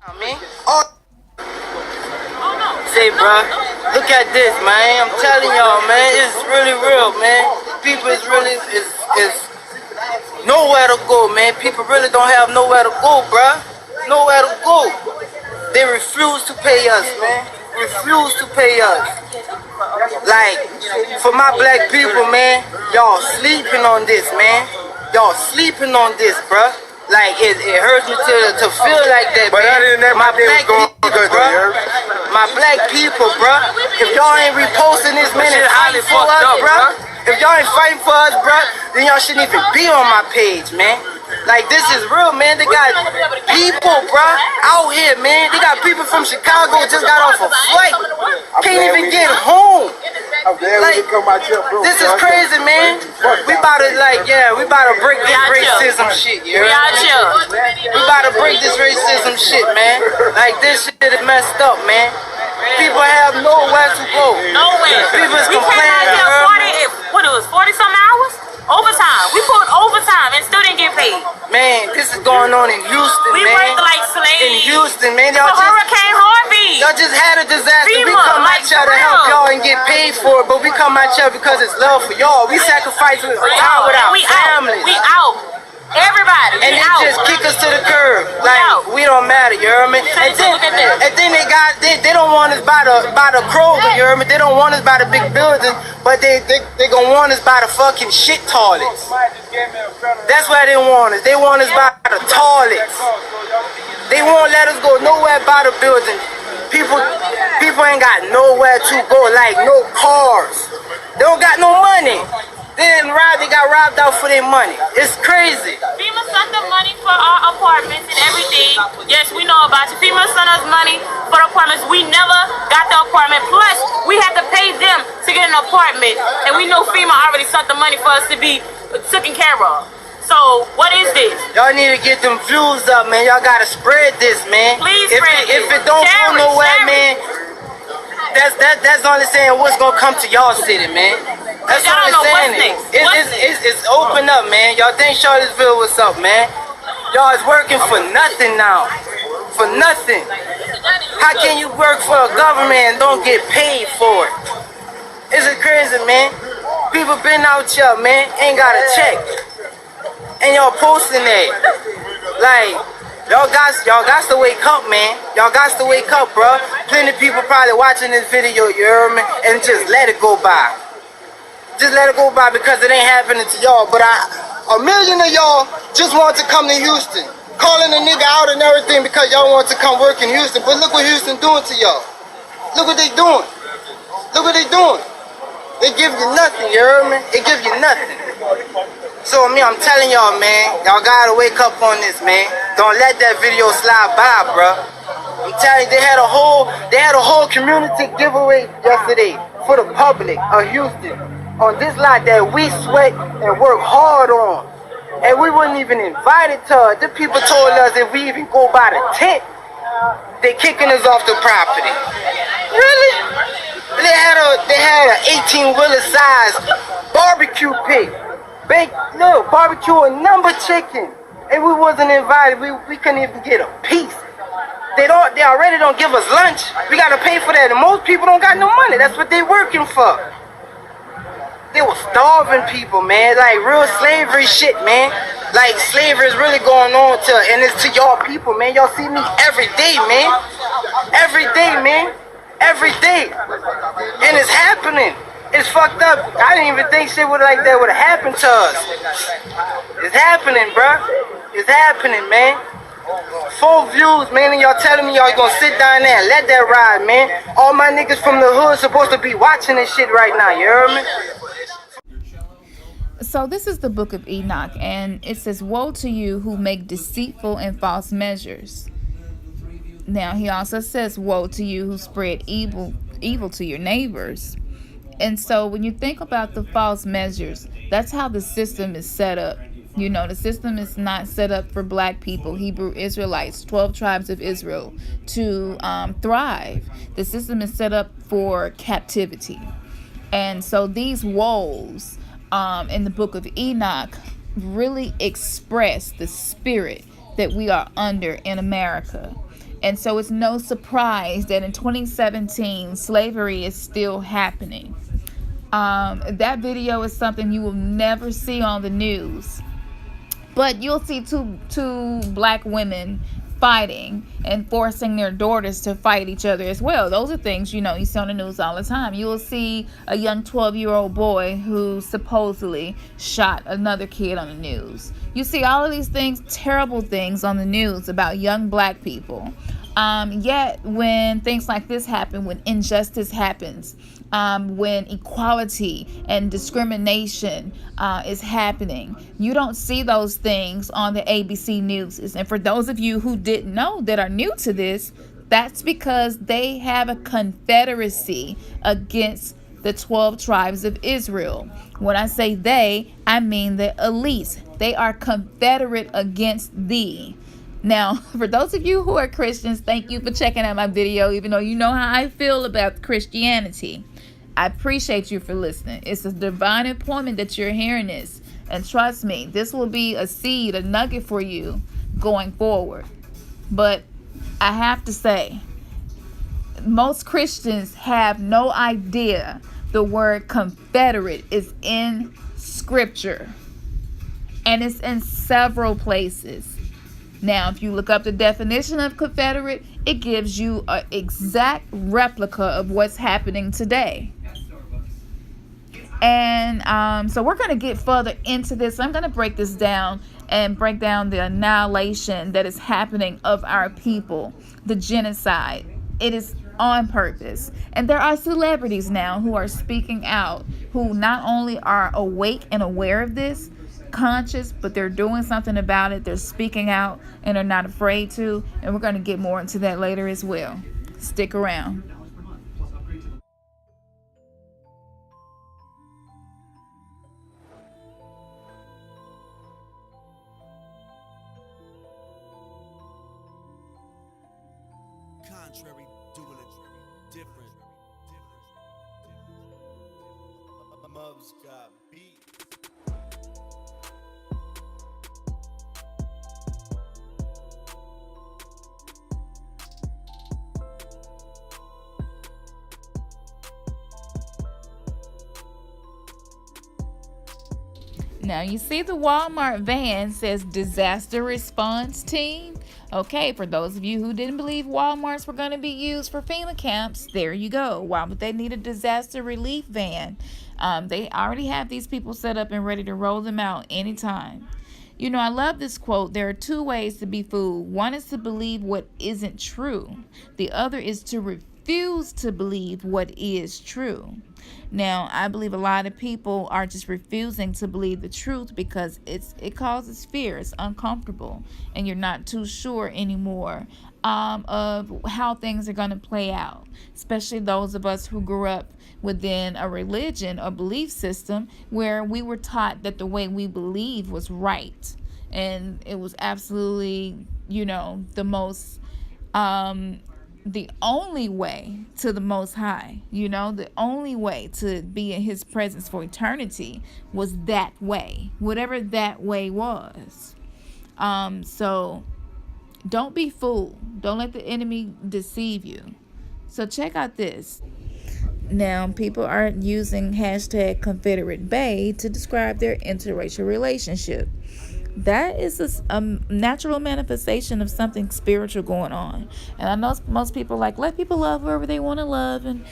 I mean, say, bro, look at this, man. I'm telling y'all, man, it's really real, man. People is really is nowhere to go, man. People really don't have nowhere to go, bro. Nowhere to go. They refuse to pay us, man. Refuse to pay us. Like, for my black people, man, y'all sleeping on this, man. Y'all sleeping on this, bro. Like, it hurts me to feel like that, but man. That didn't my black people, bro. My black people, bro. If y'all ain't reposting this, man, and fighting for us, bro. If y'all ain't fighting for us, bro, then y'all shouldn't even be on my page, man. Like, this is real, man. They got people, bro, out here, man. They got people from Chicago just got off a flight. Can't even get home. Like, this is crazy, man. We about to, like, we about to break this racism shit, yeah. We about to break this racism shit, man. Like, this shit is messed up, man. People have nowhere to go. Nowhere. People is complaining. What it was, 40-something hours? Overtime. We pulled overtime and still didn't get paid. Man, this is going on in Houston, we man. We worked like slaves. In Houston, man. Hurricane Harvey. Y'all just had a disaster. We come out y'all to help y'all and get paid for it, but we come out y'all because it's love for y'all. We sacrifice time with our families. We out. Everybody. And they just kick us to the curb. Like, we don't matter, you hear me? And then they don't want us by the Kroger, you hear me? They don't want us by the big buildings, but they gonna want us by the fucking shit toilets. That's why they want us. They want us by the toilets. They won't let us go nowhere by the building. People ain't got nowhere to go, like no cars. They don't got no money. They got robbed out for their money. It's crazy. FEMA sent them money for our apartments and everything. Yes, we know about you. FEMA sent us money for the apartments. We never got the apartment. Plus, we had to pay them to get an apartment. And we know FEMA already sent the money for us to be taken care of. So, what is this? Y'all need to get them views up, man. Y'all gotta spread this, man. Please spread it. If it don't go nowhere, man, that's only saying what's gonna come to y'all city, man. That's y'all don't know what's next. It's open up, man. Y'all think Charlottesville what's up, man? Y'all is working for nothing now. For nothing. How can you work for a government and don't get paid for it? It's crazy, man. People been out here, man, ain't got a check. And y'all posting that. Like, y'all got to wake up, man. Y'all got to wake up, bro. Plenty of people probably watching this video, you hear me? And just let it go by. Just let it go by because it ain't happening to y'all. But a million of y'all just want to come to Houston. Calling a nigga out and everything because y'all want to come work in Houston. But look what Houston doing to y'all. Look what they doing. Look what they doing. They give you nothing, you heard me? They give you nothing. So I'm telling y'all, man, y'all gotta wake up on this, man. Don't let that video slide by, bro. I'm telling you, they had a whole community giveaway yesterday for the public of Houston on this lot that we sweat and work hard on. And we wasn't even invited to it. The people told us if we even go by the tent, they kicking us off the property. Really? They had a 18-wheeler size barbecue pit. Look, barbecue a number chicken. And we wasn't invited. We couldn't even get a piece. They already don't give us lunch. We gotta pay for that. And most people don't got no money. That's what they working for. They were starving people, man. Like real slavery shit, man. Like slavery is really going on and it's to y'all people, man. Y'all see me every day, man. Every day, man. Every day. And it's happening. It's fucked up. I didn't even think shit like that would have happened to us. It's happening, bro. It's happening, man. 4 views, man, and y'all telling me y'all gonna sit down there and let that ride, man. All my niggas from the hood supposed to be watching this shit right now, you heard me? So this is the book of Enoch, and it says, "Woe to you who make deceitful and false measures." Now he also says, "Woe to you who spread evil to your neighbors." And so when you think about the false measures, that's how the system is set up. You know, the system is not set up for black people, Hebrew Israelites, 12 tribes of Israel to thrive. The system is set up for captivity. And so these woes in the book of Enoch really express the spirit that we are under in America. And so it's no surprise that in 2017, slavery is still happening. That video is something you will never see on the news. But you'll see two black women fighting and forcing their daughters to fight each other as well. Those are things, you see on the news all the time. You will see a young 12-year-old boy who supposedly shot another kid on the news. You see all of these things, terrible things on the news about young black people. Yet when things like this happen, when injustice happens, when equality and discrimination is happening, you don't see those things on the ABC News. And for those of you who didn't know, that are new to this, that's because they have a confederacy against the 12 tribes of Israel. When I say they, I mean the elites. They are confederate against thee. Now, for those of you who are Christians, thank you for checking out my video, even though you know how I feel about Christianity. I appreciate you for listening. It's a divine appointment that you're hearing this. And trust me, this will be a seed, a nugget for you going forward. But I have to say, most Christians have no idea the word confederate is in Scripture. And it's in several places. Now, if you look up the definition of confederate, it gives you an exact replica of what's happening today. And so we're going to get further into this. I'm going to break this down and break down the annihilation that is happening of our people, the genocide. It is on purpose. And there are celebrities now who are speaking out, who not only are awake and aware of this, conscious, but they're doing something about it. They're speaking out and are not afraid to. And we're going to get more into that later as well. Stick around. Contrary, doing it different. Mubs got beat. Now, you see the Walmart van says disaster response team. Okay, for those of you who didn't believe Walmarts were going to be used for FEMA camps, there you go. Why would they need a disaster relief van? They already have these people set up and ready to roll them out anytime. I love this quote. There are two ways to be fooled. One is to believe what isn't true. The other is to refuse to believe what is true. Now, I believe a lot of people are just refusing to believe the truth because it causes fear. It's uncomfortable, and you're not too sure anymore of how things are going to play out, especially those of us who grew up within a religion or belief system where we were taught that the way we believe was right, and it was absolutely, the most the only way to the Most High. The only way to be in His presence for eternity was that way, whatever that way was. So don't be fooled. Don't let the enemy deceive you. So check out this. Now, people are using hashtag Confederate Bae to describe their interracial relationship. That is a natural manifestation of something spiritual going on. And I know most people let people love whoever they want to love, and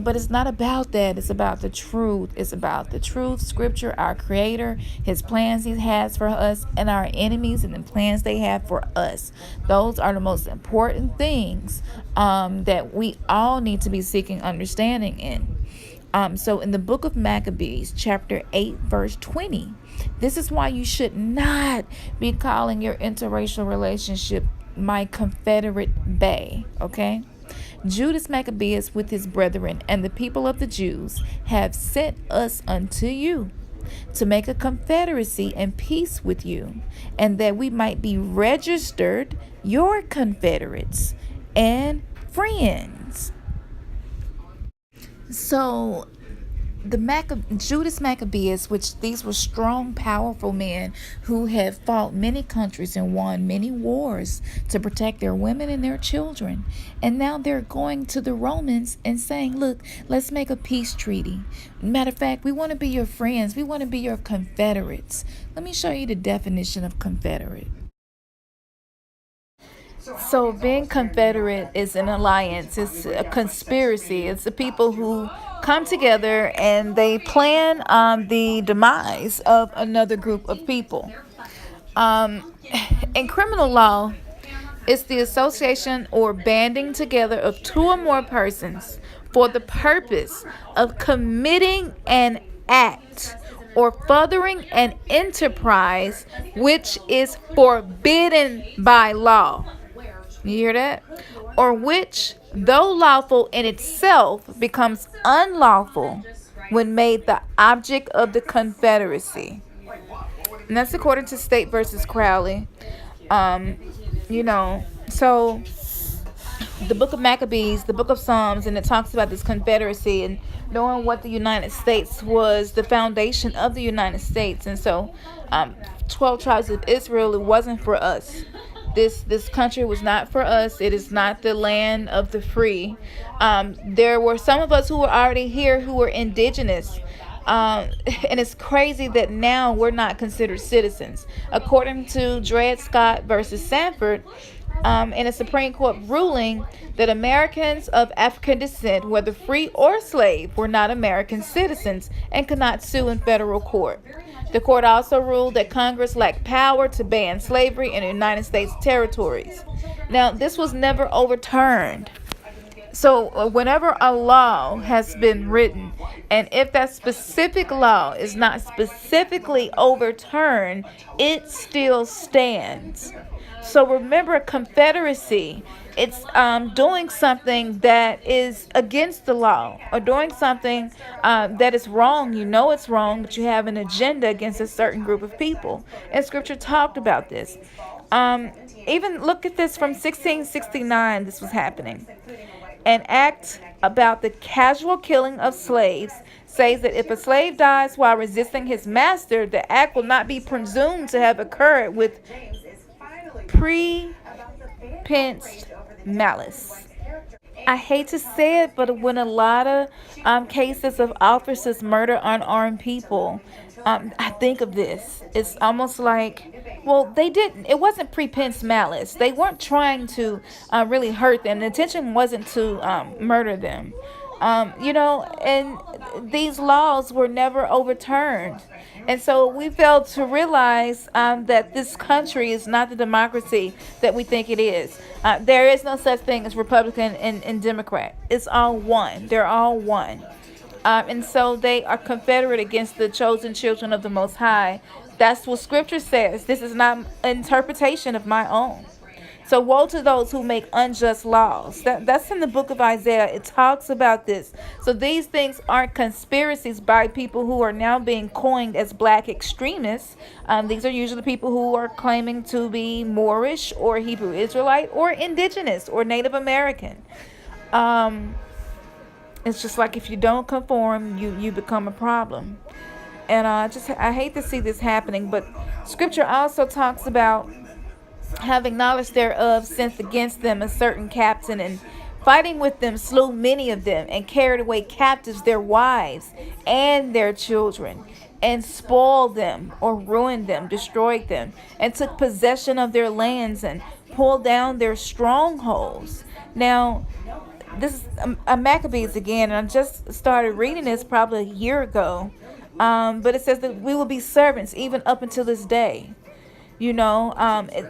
but it's not about that. It's about the truth. It's about the truth, Scripture, our Creator, His plans He has for us, and our enemies and the plans they have for us. Those are the most important things that we all need to be seeking understanding in. So in the book of Maccabees, chapter 8, verse 20, this is why you should not be calling your interracial relationship my confederate bae, okay? Judas Maccabeus with his brethren and the people of the Jews have sent us unto you to make a confederacy and peace with you, and that we might be registered your confederates and friends. So Judas Maccabeus, which these were strong, powerful men who had fought many countries and won many wars to protect their women and their children. And now they're going to the Romans and saying, look, let's make a peace treaty. Matter of fact, we want to be your friends. We want to be your confederates. Let me show you the definition of confederate. So being confederate is an alliance. It's a conspiracy. It's the people who come together and they plan the demise of another group of people. In criminal law, it's the association or banding together of two or more persons for the purpose of committing an act or furthering an enterprise which is forbidden by law. You hear that? Or which, though lawful in itself, becomes unlawful when made the object of the confederacy. And that's according to State versus Crowley. So the book of Maccabees, the book of Psalms, and it talks about this confederacy and knowing what the United States was, the foundation of the United States. And so 12 tribes of Israel, it wasn't for us. This country was not for us. It is not the land of the free. There were some of us who were already here who were indigenous. And it's crazy that now we're not considered citizens. According to Dred Scott versus Sanford, in a Supreme Court ruling that Americans of African descent, whether free or slave, were not American citizens and could not sue in federal court. The court also ruled that Congress lacked power to ban slavery in the United States territories. Now, this was never overturned. So whenever a law has been written, and if that specific law is not specifically overturned, it still stands. So remember, confederacy, it's doing something that is against the law or doing something that is wrong. You know it's wrong, but you have an agenda against a certain group of people. And Scripture talked about this. Even look at this from 1669, this was happening. An act about the casual killing of slaves says that if a slave dies while resisting his master, the act will not be presumed to have occurred with prepense malice. I hate to say it, but when a lot of cases of officers murder unarmed people, I think of this. It's almost like, well, they didn't. It wasn't prepense malice. They weren't trying to really hurt them. The intention wasn't to murder them. And these laws were never overturned. And so we failed to realize that this country is not the democracy that we think it is. There is no such thing as Republican and Democrat. It's all one. They're all one. And so they are confederate against the chosen children of the Most High. That's what Scripture says. This is not an interpretation of my own. So woe to those who make unjust laws. That's in the book of Isaiah. It talks about this. So these things aren't conspiracies by people who are now being coined as black extremists. These are usually people who are claiming to be Moorish or Hebrew Israelite or indigenous or Native American. It's just like if you don't conform, you become a problem. And I hate to see this happening, but Scripture also talks about having knowledge thereof sent against them a certain captain, and fighting with them slew many of them, and carried away captives their wives and their children, and spoiled them or ruined them, destroyed them, and took possession of their lands and pulled down their strongholds. Now, this is a Maccabees again, and I just started reading this probably a year ago. But it says that we will be servants even up until this day.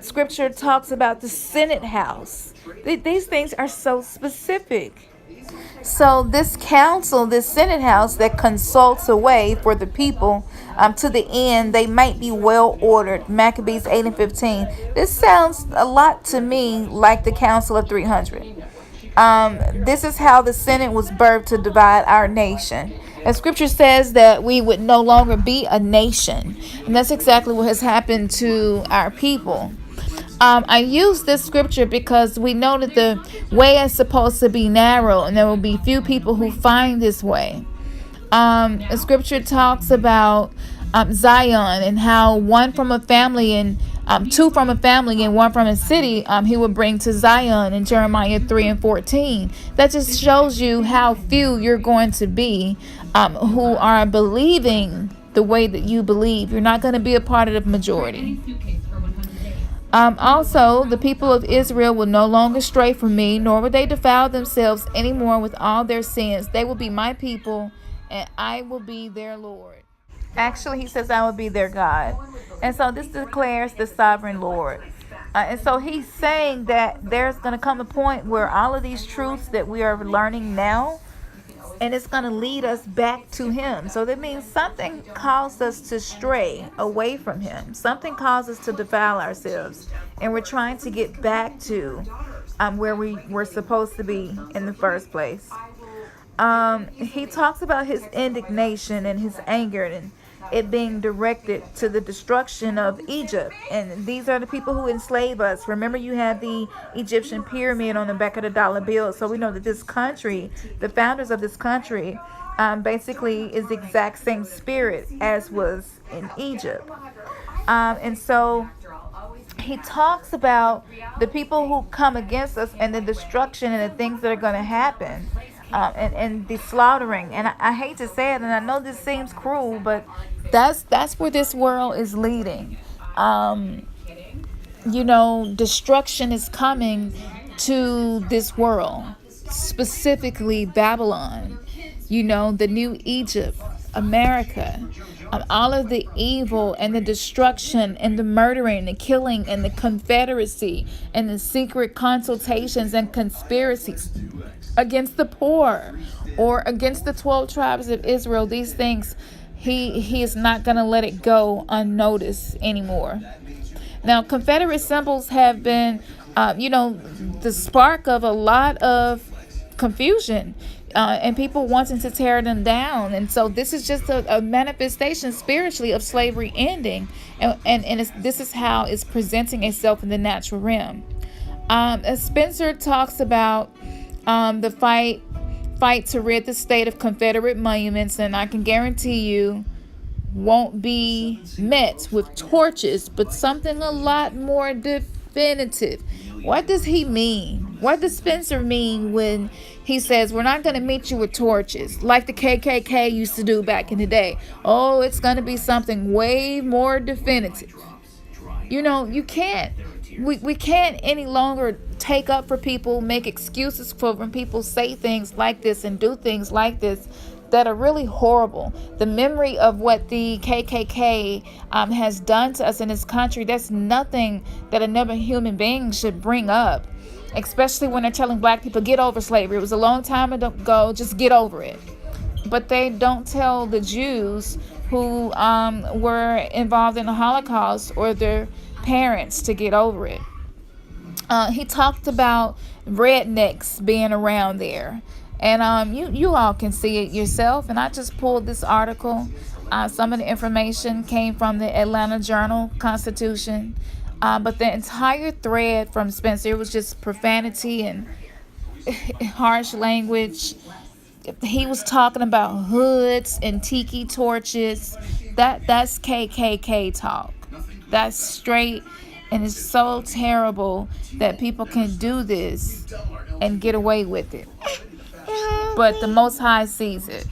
Scripture talks about the Senate house. These things are so specific. So this council, this Senate house that consults a way for the people to the end, they might be well ordered. Maccabees 8 and 15. This sounds a lot to me like the Council of 300. This is how the Senate was birthed to divide our nation. And Scripture says that we would no longer be a nation. And that's exactly what has happened to our people. I use this scripture because we know that the way is supposed to be narrow, and there will be few people who find this way. The scripture talks about Zion, and how one from a family and two from a family and one from a city he would bring to Zion in Jeremiah 3:14. That just shows you how few you're going to be who are believing the way that you believe. You're not going to be a part of the majority. Also, the people of Israel will no longer stray from me, nor will they defile themselves anymore with all their sins. They will be my people, and I will be their Lord. Actually, he says, I will be their God. And so this declares the sovereign Lord. And so he's saying that there's going to come a point where all of these truths that we are learning now, and it's going to lead us back to him. So that means something caused us to stray away from him. Something caused us to defile ourselves. And we're trying to get back to where we were supposed to be in the first place. He talks about his indignation and his anger and it being directed to the destruction of Egypt. And these are the people who enslave us. Remember, you have the Egyptian pyramid on the back of the dollar bill. So we know that this country, the founders of this country, basically is the exact same spirit as was in Egypt. And so he talks about the people who come against us and the destruction and the things that are going to happen. And the slaughtering. And I hate to say it, and I know this seems cruel, but that's where this world is leading. Destruction is coming to this world, specifically Babylon, the new Egypt, America. All of the evil and the destruction and the murdering, the killing and the confederacy and the secret consultations and conspiracies against the poor or against the 12 tribes of Israel. These things, he is not going to let it go unnoticed anymore. Now, Confederate symbols have been, the spark of a lot of confusion and people wanting to tear them down. And so this is just a manifestation spiritually of slavery ending. And this is how it's presenting itself in the natural realm. Spencer talks about the fight to rid the state of Confederate monuments, and I can guarantee you won't be met with torches, but something a lot more definitive. What does he mean? What does Spencer mean when he says we're not going to meet you with torches like the KKK used to do back in the day? Oh, it's going to be something way more definitive. You can't. We can't any longer take up for people, make excuses for when people say things like this and do things like this that are really horrible. The memory of what the KKK has done to us in this country, that's nothing that another human being should bring up, especially when they're telling black people, get over slavery. It was a long time ago, just get over it. But they don't tell the Jews who were involved in the Holocaust or their parents to get over it. He talked about rednecks being around there, and you all can see it yourself. And I just pulled this article. Some of the information came from the Atlanta Journal-Constitution, but the entire thread from Spencer was just profanity and harsh language. He was talking about hoods and tiki torches. That's KKK talk. That's straight, and it's so terrible that people can do this and get away with it. But the Most High sees it.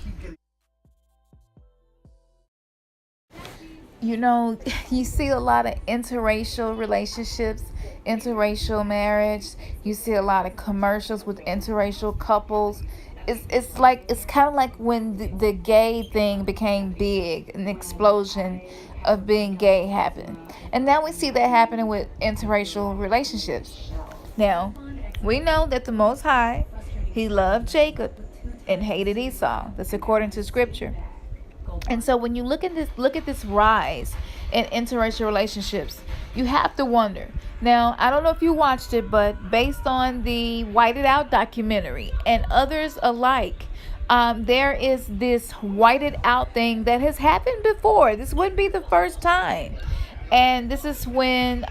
You see a lot of interracial relationships, interracial marriage. You see a lot of commercials with interracial couples. It's kind of like when the gay thing became big, an explosion of being gay happened. And now we see that happening with interracial relationships. Now, we know that the Most High, he loved Jacob and hated Esau. That's according to Scripture. And so when you look at this rise in interracial relationships, you have to wonder. Now, I don't know if you watched it, but based on the Whited Out documentary and others alike, there is this whited out thing that has happened before. This wouldn't be the first time. And this is when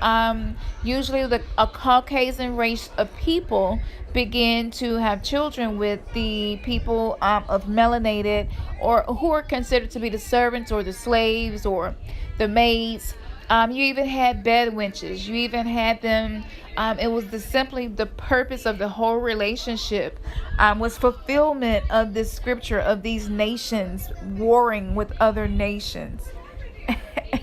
usually a Caucasian race of people begin to have children with the people of melanated, or who are considered to be the servants or the slaves or the maids. You even had bedwenches. You even had them. It was simply the purpose of the whole relationship was fulfillment of this scripture of these nations warring with other nations.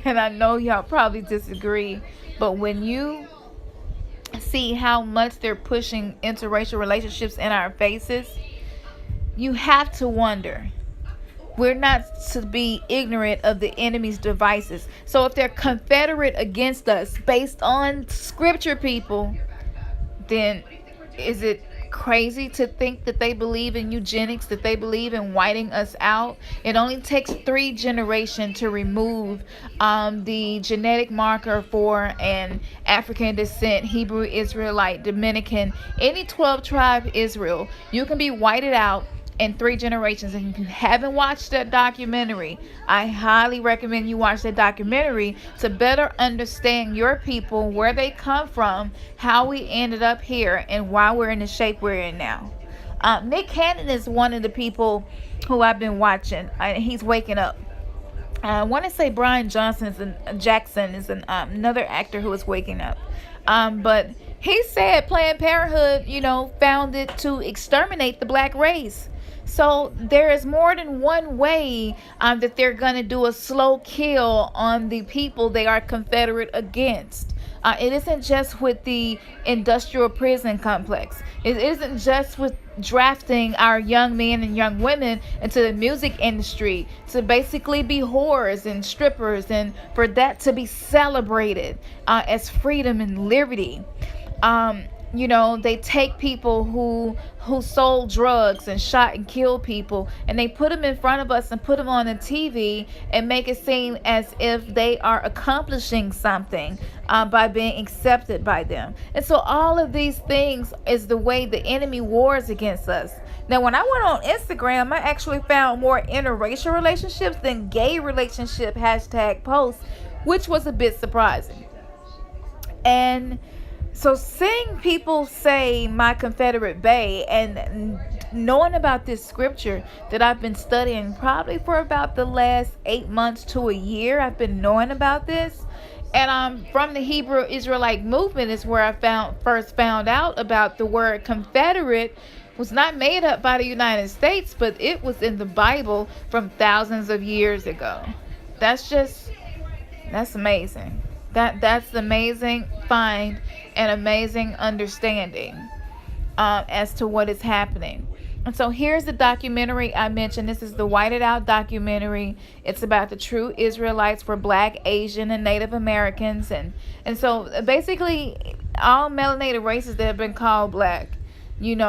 And I know y'all probably disagree, but when you see how much they're pushing interracial relationships in our faces, you have to wonder. We're not to be ignorant of the enemy's devices. So if they're confederate against us based on scripture, people, then is it crazy to think that they believe in eugenics, that they believe in whiting us out? It only takes 3 generations to remove the genetic marker for an African descent, Hebrew Israelite, Dominican, any 12 tribe Israel. You can be whited out in 3 generations. And if you haven't watched that documentary, I highly recommend you watch that documentary to better understand your people, where they come from, how we ended up here, and why we're in the shape we're in now. Nick Cannon is one of the people who I've been watching. He's waking up. I want to say Brian Jackson is another actor who is waking up. But he said Planned Parenthood, founded to exterminate the black race. So there is more than one way that they're going to do a slow kill on the people they are confederate against. It isn't just with the industrial prison complex. It isn't just with drafting our young men and young women into the music industry to basically be whores and strippers, and for that to be celebrated as freedom and liberty. They take people who sold drugs and shot and killed people, and they put them in front of us and put them on the TV and make it seem as if they are accomplishing something by being accepted by them. And so all of these things is the way the enemy wars against us. Now, when I went on Instagram, I actually found more interracial relationships than gay relationship # posts, which was a bit surprising. And so seeing people say my Confederate Bay, and knowing about this scripture that I've been studying probably for about the last 8 months to a year, I've been knowing about this. And from the Hebrew Israelite movement is where I first found out about the word Confederate was not made up by the United States, but it was in the Bible from thousands of years ago. That's amazing. That's amazing find and amazing understanding as to what is happening. And so here's the documentary I mentioned. This is the Whited Out documentary. It's about the true Israelites for Black, Asian, and Native Americans. And so basically all melanated races that have been called Black, there's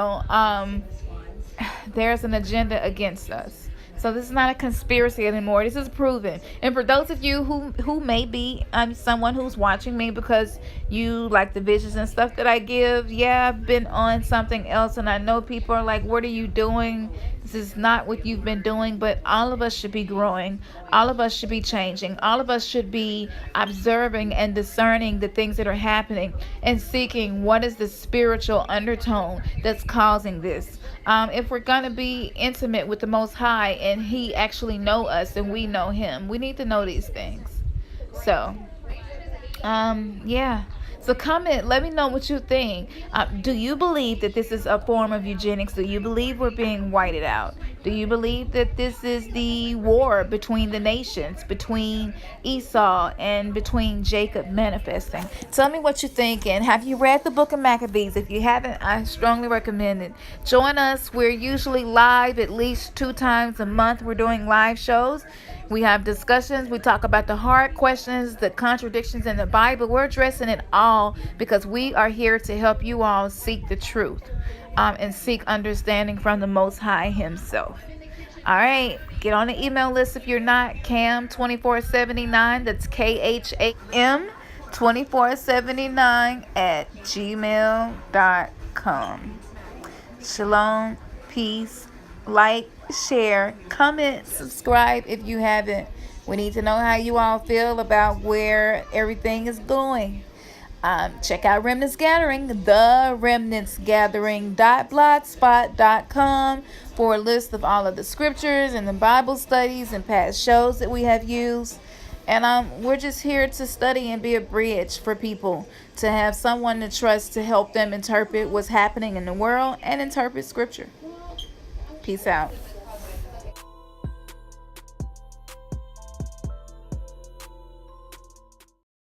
an agenda against us. So this is not a conspiracy anymore. This is proven. And for those of you who may be someone who's watching me because you like the visions and stuff that I give, I've been on something else, and I know people are like, what are you doing? This is not what you've been doing. But all of us should be growing. All of us should be changing. All of us should be observing and discerning the things that are happening and seeking what is the spiritual undertone that's causing this. If we're going to be intimate with the Most High and He actually know us and we know Him, we need to know these things. So, So comment, let me know what you think. Do you believe that this is a form of eugenics? Do you believe we're being whited out? Do you believe that this is the war between the nations, between Esau and between Jacob manifesting? Tell me what you think, and have you read the book of Maccabees? If you haven't, I strongly recommend it. Join us. We're usually live at least 2 times a month. We're doing live shows. We have discussions. We talk about the hard questions, the contradictions in the Bible. We're addressing it all because we are here to help you all seek the truth and seek understanding from the Most High Himself. All right. Get on the email list if you're not. Cam2479. That's KHAM 2479 at gmail.com. Shalom. Peace. Like, share, comment, subscribe if you haven't. We need to know how you all feel about where everything is going. Check out Remnants Gathering, the remnantsgathering.blogspot.com for a list of all of the scriptures and the Bible studies and past shows that we have used. And we're just here to study and be a bridge for people, to have someone to trust to help them interpret what's happening in the world and interpret scripture. Peace out.